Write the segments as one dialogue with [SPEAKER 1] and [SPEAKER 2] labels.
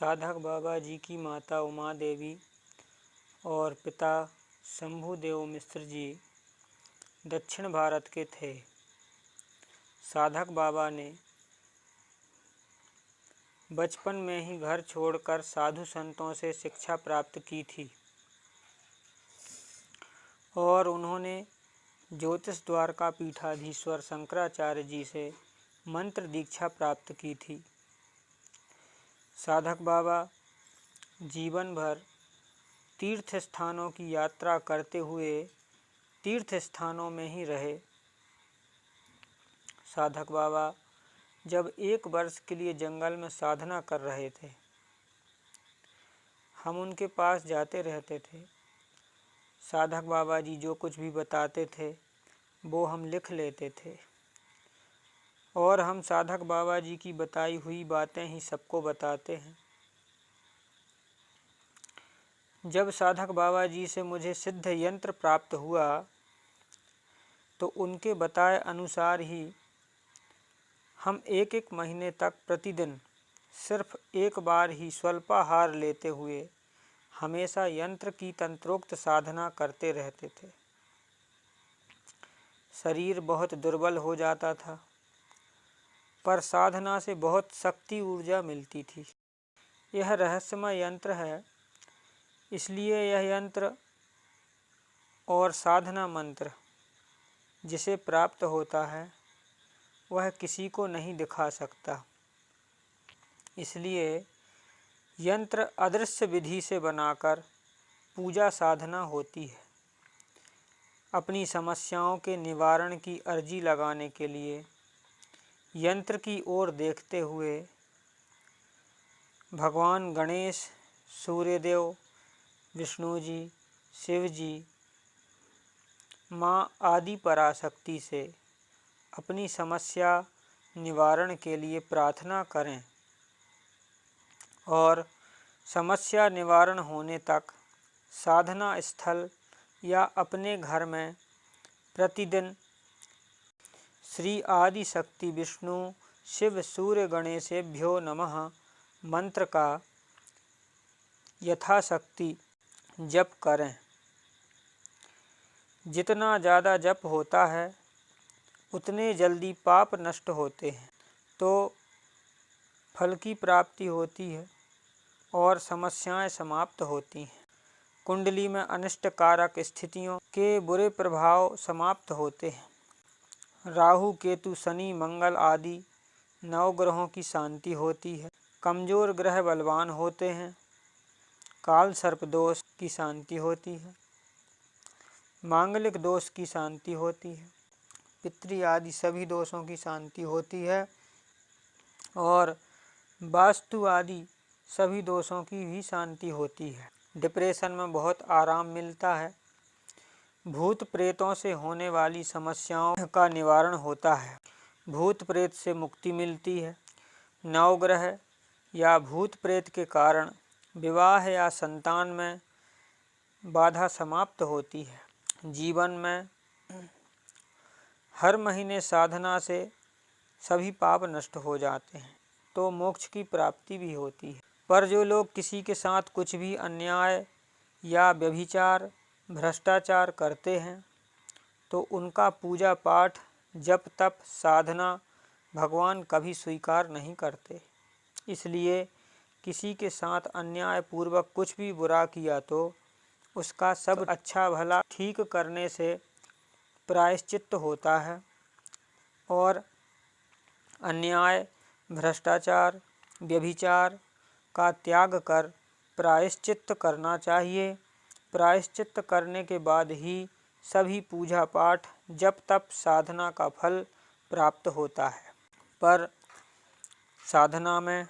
[SPEAKER 1] साधक बाबा जी की माता उमा देवी और पिता शंभुदेव मिश्र जी दक्षिण भारत के थे। साधक बाबा ने बचपन में ही घर छोड़कर साधु संतों से शिक्षा प्राप्त की थी और उन्होंने ज्योतिष द्वारका पीठाधीश्वर शंकराचार्य जी से मंत्र दीक्षा प्राप्त की थी। साधक बाबा जीवन भर तीर्थ स्थानों की यात्रा करते हुए तीर्थ स्थानों में ही रहे। साधक बाबा जब 1 वर्ष के लिए जंगल में साधना कर रहे थे, हम उनके पास जाते रहते थे। साधक बाबा जी जो कुछ भी बताते थे वो हम लिख लेते थे और हम साधक बाबा जी की बताई हुई बातें ही सबको बताते हैं। जब साधक बाबा जी से मुझे सिद्ध यंत्र प्राप्त हुआ तो उनके बताए अनुसार ही हम 1-1 महीने तक प्रतिदिन सिर्फ 1 बार ही स्वल्पाहार लेते हुए हमेशा यंत्र की तंत्रोक्त साधना करते रहते थे। शरीर बहुत दुर्बल हो जाता था पर साधना से बहुत शक्ति ऊर्जा मिलती थी। यह रहस्यमय यंत्र है, इसलिए यह यंत्र और साधना मंत्र जिसे प्राप्त होता है वह किसी को नहीं दिखा सकता। इसलिए यंत्र अदृश्य विधि से बनाकर पूजा साधना होती है। अपनी समस्याओं के निवारण की अर्जी लगाने के लिए यंत्र की ओर देखते हुए भगवान गणेश, सूर्यदेव, विष्णु जी, शिव जी, माँ आदि पराशक्ति से अपनी समस्या निवारण के लिए प्रार्थना करें और समस्या निवारण होने तक साधना स्थल या अपने घर में प्रतिदिन श्री आदि शक्ति विष्णु शिव सूर्य गणेशेभ्यो नमः मंत्र का यथाशक्ति जप करें। जितना ज़्यादा जप होता है उतने जल्दी पाप नष्ट होते हैं तो फल की प्राप्ति होती है और समस्याएं समाप्त होती हैं। कुंडली में अनिष्ट कारक स्थितियों के बुरे प्रभाव समाप्त होते हैं। राहु केतु शनि मंगल आदि 9 ग्रहों की शांति होती है। कमजोर ग्रह बलवान होते हैं। काल सर्प दोष की शांति होती है। मांगलिक दोष की शांति होती है। पितृ आदि सभी दोषों की शांति होती है और वास्तु आदि सभी दोषों की भी शांति होती है। डिप्रेशन में बहुत आराम मिलता है। भूत प्रेतों से होने वाली समस्याओं का निवारण होता है। भूत प्रेत से मुक्ति मिलती है। नवग्रह या भूत प्रेत के कारण विवाह या संतान में बाधा समाप्त होती है। जीवन में हर महीने साधना से सभी पाप नष्ट हो जाते हैं तो मोक्ष की प्राप्ति भी होती है। पर जो लोग किसी के साथ कुछ भी अन्याय या व्यभिचार भ्रष्टाचार करते हैं तो उनका पूजा पाठ जप तप साधना भगवान कभी स्वीकार नहीं करते। इसलिए किसी के साथ अन्याय पूर्वक कुछ भी बुरा किया तो उसका सब अच्छा भला ठीक करने से प्रायश्चित्त होता है और अन्याय भ्रष्टाचार व्यभिचार का त्याग कर प्रायश्चित्त करना चाहिए। प्रायश्चित्त करने के बाद ही सभी पूजा पाठ जप तप साधना का फल प्राप्त होता है। पर साधना में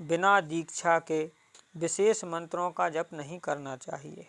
[SPEAKER 1] बिना दीक्षा के विशेष मंत्रों का जप नहीं करना चाहिए।